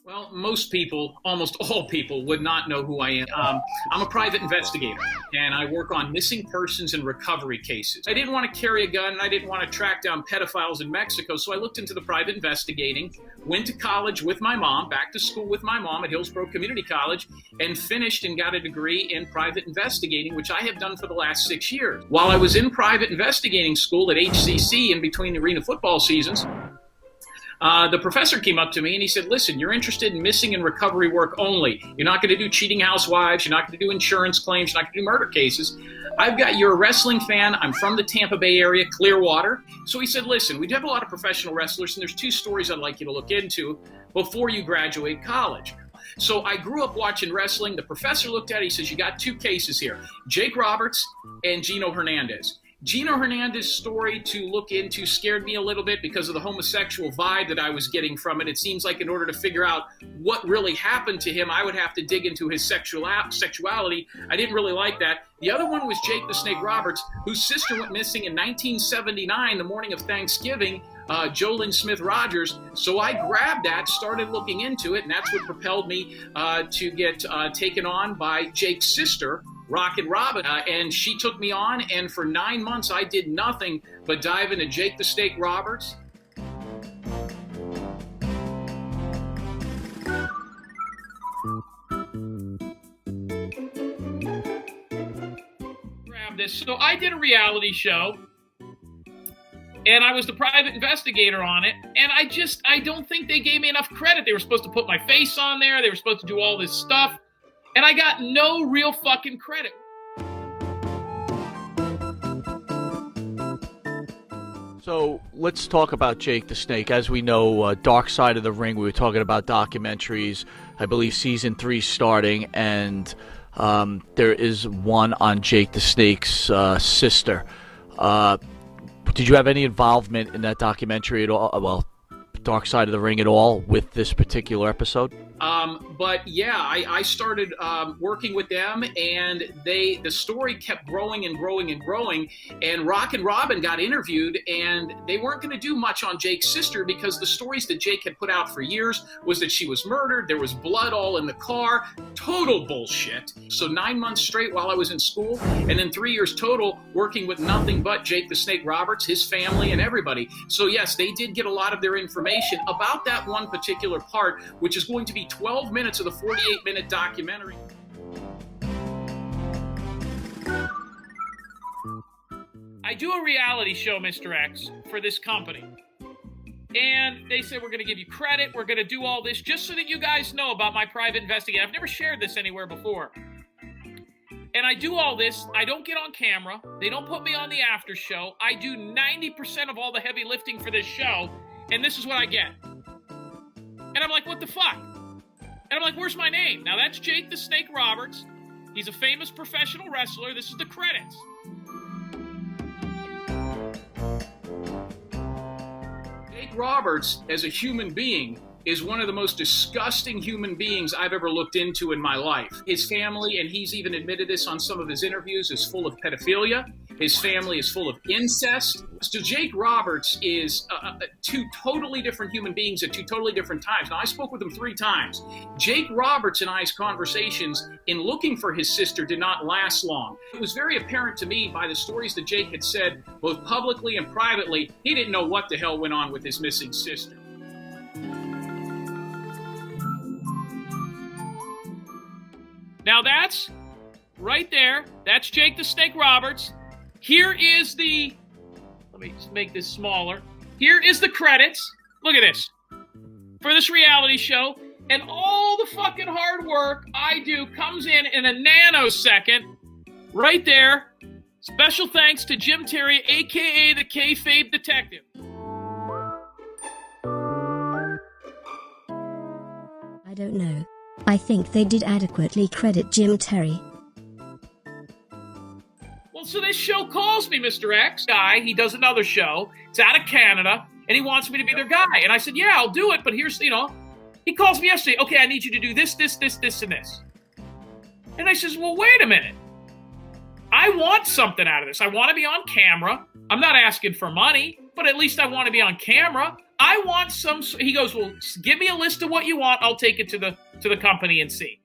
Well, most people, almost all people, would not know who I am. I'm a private investigator, and I work on missing persons and recovery cases. I didn't want to carry a gun, and I didn't want to track down pedophiles in Mexico, so I looked into the private investigating, went to college with my mom, back to school with my mom at Hillsborough Community College, and finished and got a degree in private investigating, which I have done for the last 6 years. While I was in private investigating school at HCC in between the arena football seasons, the professor came up to me and he said, listen, you're interested in missing and recovery work only. You're not going to do cheating housewives. You're not going to do insurance claims. You're not going to do murder cases. You're a wrestling fan. I'm from the Tampa Bay area, Clearwater. So he said, listen, we do have a lot of professional wrestlers, and there's 2 stories I'd like you to look into before you graduate college. So I grew up watching wrestling. The professor looked at it. He says, you got 2 cases here, Jake Roberts and Gino Hernandez. Gino Hernandez's story to look into scared me a little bit because of the homosexual vibe that I was getting from it. It seems like in order to figure out what really happened to him, I would have to dig into his sexuality. I didn't really like that. The other one was Jake the Snake Roberts, whose sister went missing in 1979, the morning of Thanksgiving, Jolyn Smith Rogers. So I grabbed that, started looking into it, and that's what propelled me to get taken on by Jake's sister, Rockin' Robin, and she took me on, and for 9 months I did nothing but dive into Jake the Snake Roberts. Grab this. So I did a reality show, and I was the private investigator on it, and I don't think they gave me enough credit. They were supposed to put my face on there. They were supposed to do all this stuff. And I got no real fucking credit. So let's talk about Jake the Snake. As we know, Dark Side of the Ring, we were talking about documentaries. I believe season 3 starting, and there is one on Jake the Snake's sister. Did you have any involvement in that documentary at all? Well, Dark Side of the Ring at all with this particular episode? But yeah, I started working with them, and the story kept growing and growing and growing, and Rockin' Robin got interviewed, and they weren't going to do much on Jake's sister because the stories that Jake had put out for years was that she was murdered, there was blood all in the car, total bullshit. So 9 months straight while I was in school, and then 3 years total working with nothing but Jake the Snake Roberts, his family, and everybody. So yes, they did get a lot of their information about that one particular part, which is going to be 12 minutes of the 48-minute documentary. I do a reality show, Mr. X, for this company. And they said, we're going to give you credit. We're going to do all this just so that you guys know about my private investigation. I've never shared this anywhere before. And I do all this. I don't get on camera. They don't put me on the after show. I do 90% of all the heavy lifting for this show. And this is what I get. And I'm like, what the fuck? And I'm like, where's my name? Now, that's Jake the Snake Roberts. He's a famous professional wrestler. This is the credits. Jake Roberts, as a human being, is one of the most disgusting human beings I've ever looked into in my life. His family, and he's even admitted this on some of his interviews, is full of pedophilia. His family is full of incest. So Jake Roberts is 2 totally different human beings at 2 totally different times. Now, I spoke with him 3 times. Jake Roberts and I's conversations in looking for his sister did not last long. It was very apparent to me by the stories that Jake had said, both publicly and privately, he didn't know what the hell went on with his missing sister. Now that's right there. That's Jake the Snake Roberts. Here is the, let me just make this smaller. Here is the credits. Look at this. For this reality show. And all the fucking hard work I do comes in a nanosecond. Right there. Special thanks to Jim Terry, a.k.a. the Kayfabe Detective. I don't know. I think they did adequately credit Jim Terry. Well, so this show calls me, Mr. X guy. He does another show. It's out of Canada, and he wants me to be their guy. And I said, yeah, I'll do it, but here's, he calls me yesterday. Okay, I need you to do this, this, this, this, and this. And I says, well, wait a minute. I want something out of this. I want to be on camera. I'm not asking for money, but at least I want to be on camera. I want some. He goes, well, give me a list of what you want. I'll take it to the company and see.